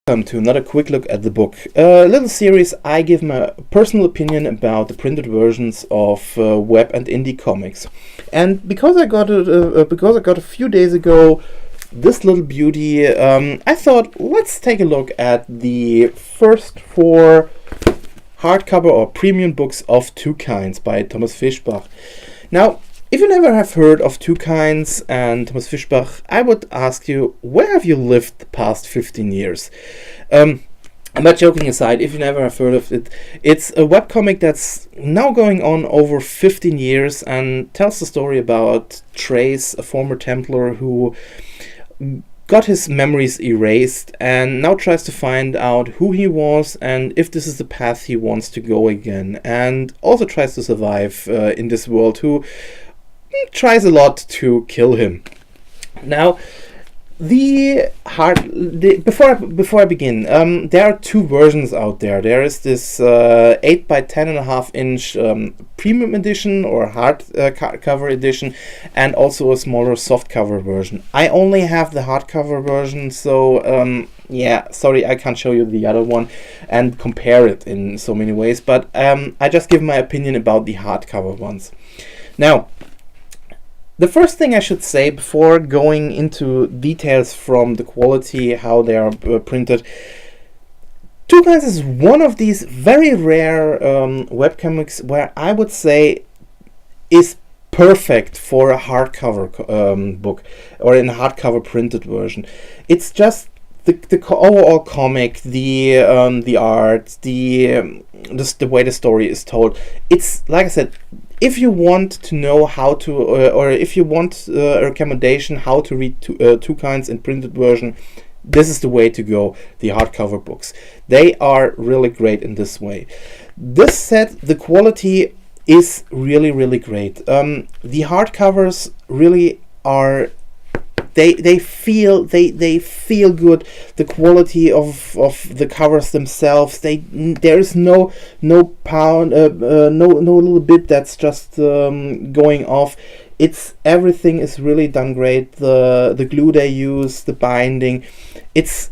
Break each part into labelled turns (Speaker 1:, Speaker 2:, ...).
Speaker 1: Welcome to another quick look at the book. A little series I give my personal opinion about the printed versions of web and indie comics. And because I got it, a few days ago, this little beauty, I thought let's take a look at the first 4 hardcover or premium books of TwoKinds by Thomas Fischbach. Now, if you never have heard of TwoKinds and Thomas Fischbach, I would ask you, where have you lived the past 15 years? I'm not joking aside, if you never have heard of it, it's a webcomic that's now going on over 15 years and tells the story about Trace, a former Templar who got his memories erased and now tries to find out who he was and if this is the path he wants to go again, and also tries to survive in this world who tries a lot to kill him. Now, before I begin, there are 2 versions out there. There is this 8 by 10.5 inch premium edition or hard cover edition, and also a smaller softcover version. I only have the hardcover version, so yeah, sorry, I can't show you the other one and compare it in so many ways, but I just give my opinion about the hardcover ones. Now, the first thing I should say before going into details from the quality, how they are printed, TwoKinds is one of these very rare webcomics where I would say is perfect for a hardcover book or in a hardcover printed version. It's just the overall comic, the art, just the way the story is told. It's, like I said, if you want to know how to, or if you want a recommendation how to read TwoKinds in printed version, this is the way to go, the hardcover books. They are really great in this way. This said, the quality is really, really great. The hardcovers really are, they feel good. The quality of the covers themselves, there is no little bit that's just going off. Everything is really done great. The glue they use, the binding, if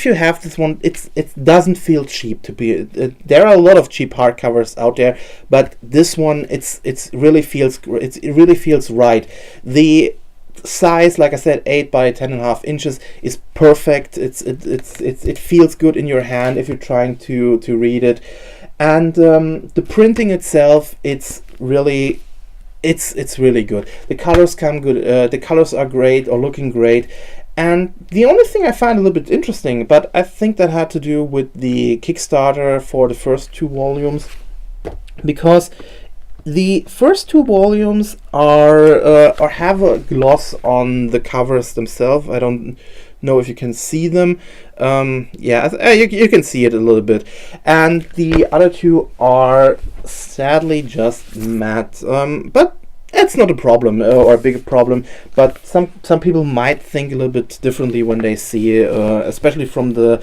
Speaker 1: you have this one, it doesn't feel cheap to be. There are a lot of cheap hardcovers out there, but this one it really feels right. The size, like I said, 8 by 10.5 inches is perfect. It feels good in your hand if you're trying to read it, and the printing itself, it's really good. The colors come good. The colors are great or looking great. And the only thing I find a little bit interesting, but I think that had to do with the Kickstarter for the first 2 volumes, because the first 2 volumes are have a gloss on the covers themselves. I don't know if you can see them. Yeah, you can see it a little bit. And the other 2 are sadly just matte. But it's not a problem or a big problem. But some people might think a little bit differently when they see, especially from the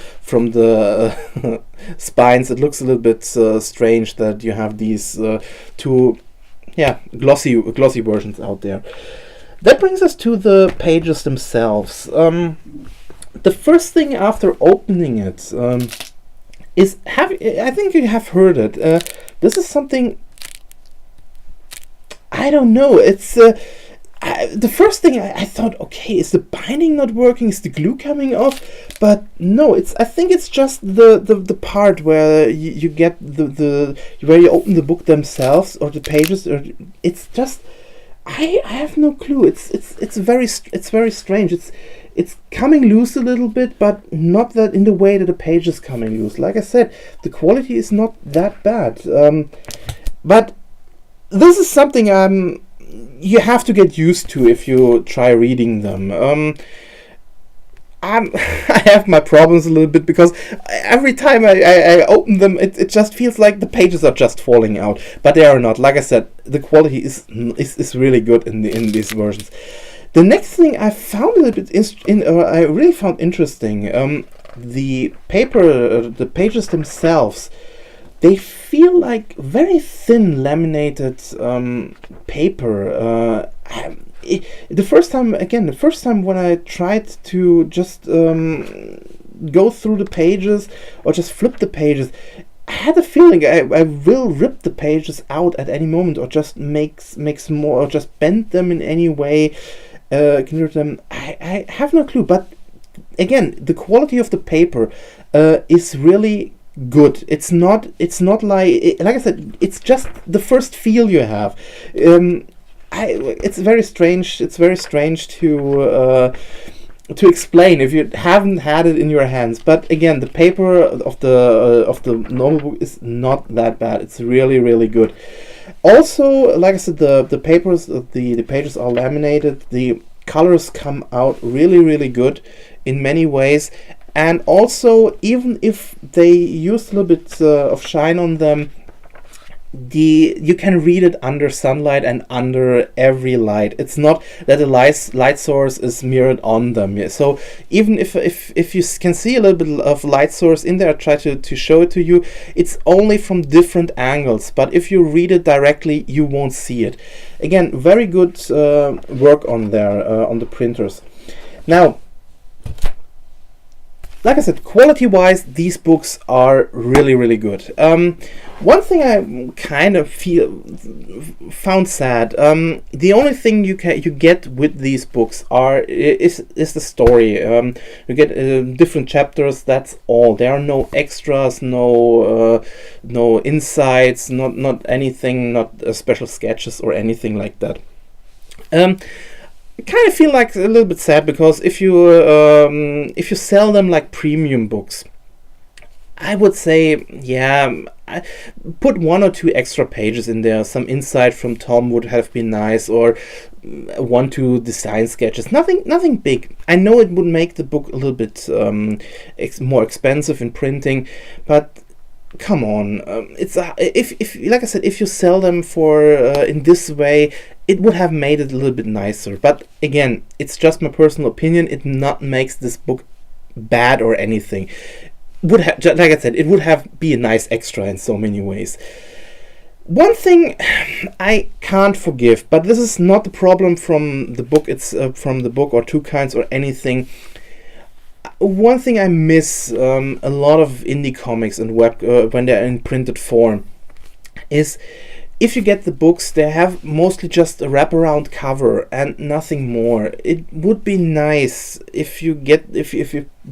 Speaker 1: spines. It looks a little bit strange that you have these 2 glossy versions out there. That brings us to the pages themselves. The first thing after opening it is, I think you have heard it. This is something, I don't know. It's the first thing I thought, okay, is the binding not working? Is the glue coming off? But no, I think it's just the part where you get where you open the book themselves or the pages, or it's just, I have no clue. It's very strange. It's coming loose a little bit, but not that in the way that the page is coming loose. Like I said, the quality is not that bad. But this is something you have to get used to if you try reading them. I have my problems a little bit because every time I open them, it just feels like the pages are just falling out, but they are not. Like I said, the quality is really good in these versions. The next thing I found a little bit I really found interesting, the pages themselves. They feel like very thin laminated paper. The first time when I tried to just go through the pages or just flip the pages, I had a feeling I will rip the pages out at any moment, or just makes more, or just bend them in any way. I have no clue, but again, the quality of the paper is really good. It's not like I said, it's just the first feel you have. It's very strange. It's very strange to explain if you haven't had it in your hands. But again, the paper of the normal book is not that bad. It's really, really good. Also, like I said, the pages are laminated. The colors come out really, really good in many ways. And also, even if they use a little bit of shine on them, you can read it under sunlight and under every light. It's not that the light source is mirrored on them. Yeah. So even if you can see a little bit of light source in there, I try to show it to you. It's only from different angles, but if you read it directly, you won't see it. Again, very good work on there on the printers. Now, like I said, quality-wise, these books are really, really good. One thing I kind of found sad. The only thing you get with these books is the story. You get different chapters. That's all. There are no extras, no insights, not anything, not special sketches or anything like that. I kind of feel like a little bit sad, because if you sell them like premium books, I would say, yeah, put 1 or 2 extra pages in there. Some insight from Tom would have been nice, or 1-2 design sketches. Nothing big. I know it would make the book a little bit more expensive in printing, but come on, it's if like I said, if you sell them for in this way, it would have made it a little bit nicer. But again, it's just my personal opinion. It not makes this book bad or anything. Would have, like I said, it would have be a nice extra in so many ways. One thing I can't forgive, but this is not the problem from the book. It's from the book or TwoKinds or anything. One thing I miss a lot of indie comics and web when they're in printed form is, if you get the books, they have mostly just a wraparound cover and nothing more. It would be nice if you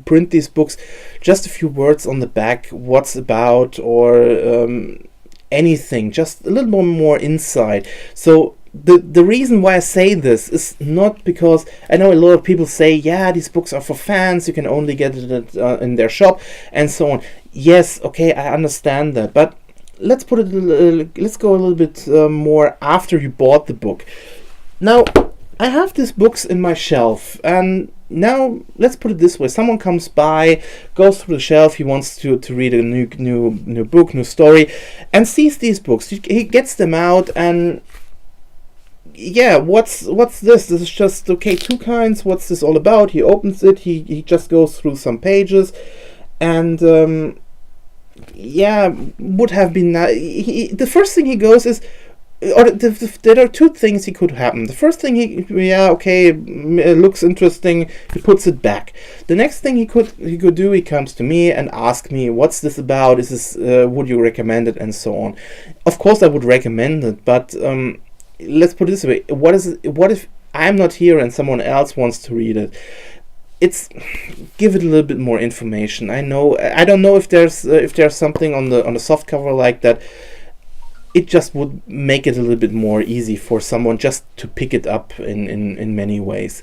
Speaker 1: print these books, just a few words on the back, what's about, or anything, just a little more insight. So the reason why I say this is not because I know a lot of people say, yeah, these books are for fans, you can only get it in their shop and so on. Yes, okay, I understand that, but let's go a little bit more after you bought the book. Now, I have these books in my shelf, and now let's put it this way: someone comes by, goes through the shelf, he wants to read a new book, new story, and sees these books. He gets them out, and yeah, what's this? This is just, okay, TwoKinds, what's this all about? He opens it, he just goes through some pages, and yeah, would have been the first thing he goes is, or there are 2 things he could happen. The first thing, it looks interesting, he puts it back. The next thing he could do, he comes to me and asks me, what's this about? Is this would you recommend it, and so on. Of course I would recommend it, but let's put it this way: what if I'm not here and someone else wants to read it? It's give it a little bit more information. I don't know if there's something on the soft cover like that. It just would make it a little bit more easy for someone just to pick it up in many ways.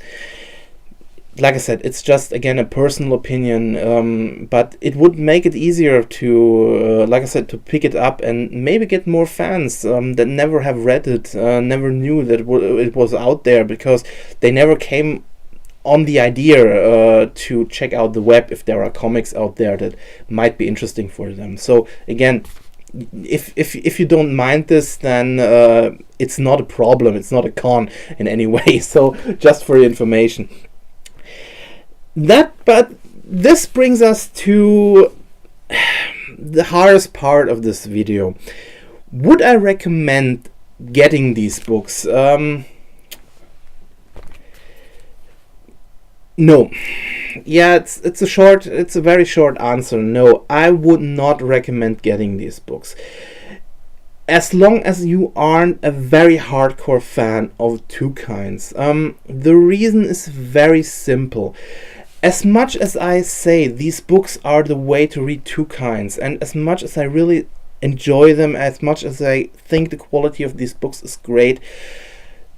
Speaker 1: Like I said, it's just, again, a personal opinion, but it would make it easier to, like I said, to pick it up and maybe get more fans that never have read it, never knew that it was out there, because they never came on the idea to check out the web if there are comics out there that might be interesting for them. So again, if you don't mind this, then it's not a problem. It's not a con in any way. So just for your information. But this brings us to the hardest part of this video. Would I recommend getting these books? No. yeah, it's a very short answer. No, I would not recommend getting these books. As long as you aren't a very hardcore fan of TwoKinds. The reason is very simple. As much as I say these books are the way to read TwoKinds, and as much as I really enjoy them, as much as I think the quality of these books is great,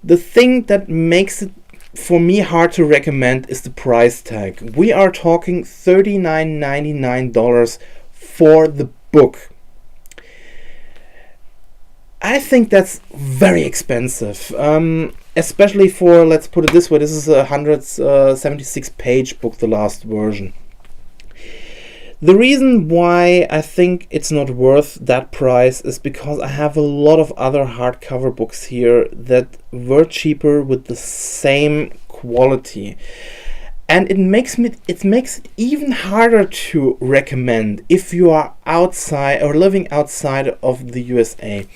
Speaker 1: the thing that makes it for me hard to recommend is the price tag. We are talking $39.99 for the book. I think that's very expensive, especially for, let's put it this way, this is a 176 page book, the last version. The reason why I think it's not worth that price is because I have a lot of other hardcover books here that were cheaper with the same quality. And it makes it even harder to recommend if you are outside or living outside of the USA.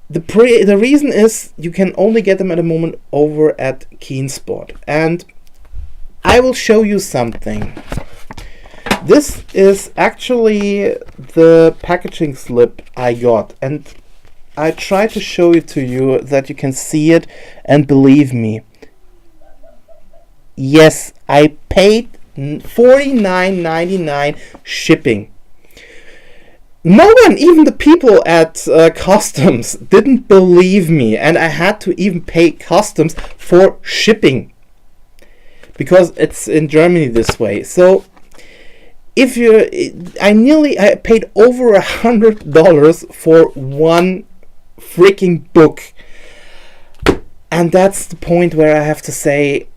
Speaker 1: The reason is you can only get them at the moment over at KeenSpot, and I will show you something. This is actually the packaging slip I got, and I try to show it to you that you can see it and believe me. Yes, I paid $49.99 shipping. No one, even the people at customs, didn't believe me, and I had to even pay customs for shipping because it's in Germany this way. So I paid over $100 for one freaking book, and that's the point where I have to say,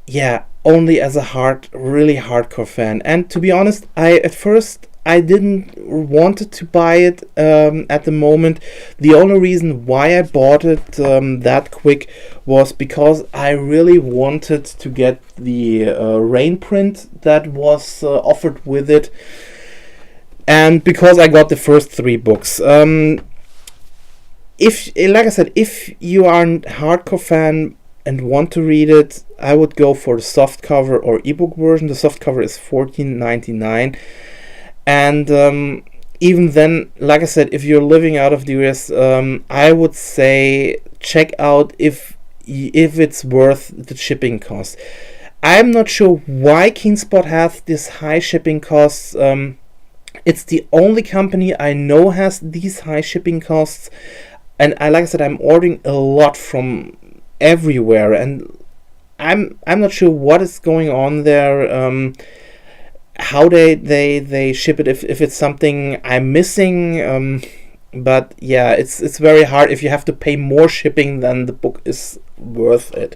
Speaker 1: yeah, only as a really hardcore fan. And to be honest, at first I didn't want to buy it at the moment. The only reason why I bought it that quick was because I really wanted to get the rain print that was offered with it, and because I got the first 3 books. If, like I said, if you are a hardcore fan and want to read it, I would go for the softcover or ebook version. The softcover is $14.99. And even then, like I said, if you're living out of the US, I would say check out if it's worth the shipping cost. I'm not sure why KeenSpot has this high shipping costs. It's the only company I know has these high shipping costs. And like I said, I'm ordering a lot from everywhere, and I'm not sure what is going on there. How they ship it, if it's something I'm missing, but yeah, it's very hard if you have to pay more shipping than the book is worth it.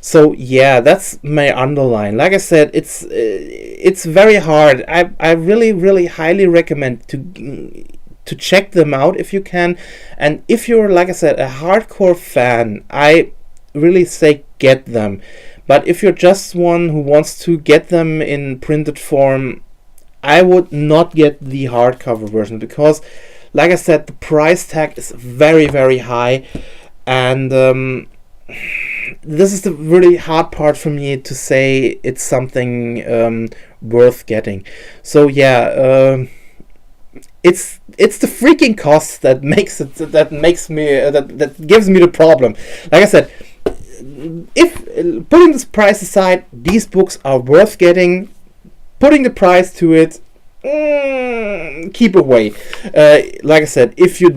Speaker 1: So yeah, that's my underline. Like I said, it's very hard. I really highly recommend to check them out if you can, and if you're, like I said, a hardcore fan, I really say get them. But if you're just one who wants to get them in printed form, I would not get the hardcover version because, like I said, the price tag is very, very high, and this is the really hard part for me to say it's something worth getting. So yeah, it's the freaking cost that gives me the problem. Like I said, if putting this price aside, these books are worth getting. Putting the price to it, keep away. Like I said, if you're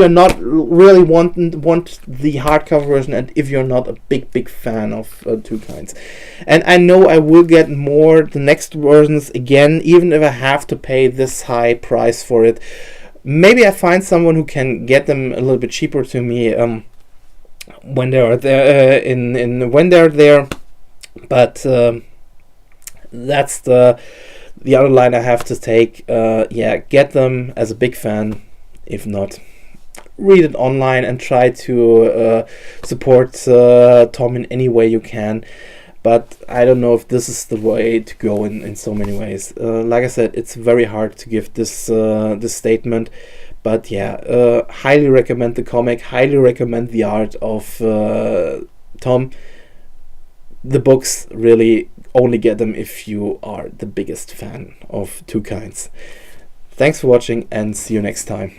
Speaker 1: not really want the hardcover version, and if you're not a big fan of TwoKinds, and I know I will get more the next versions again, even if I have to pay this high price for it. Maybe I find someone who can get them a little bit cheaper to me. When they are there, when they're there, but that's the other line I have to take. Yeah, get them as a big fan. If not, read it online and try to support Tom in any way you can. But I don't know if this is the way to go in so many ways. Like I said, it's very hard to give this statement. But yeah, highly recommend the comic, highly recommend the art of Tom. the books, really only get them if you are the biggest fan of TwoKinds. Thanks for watching, and see you next time.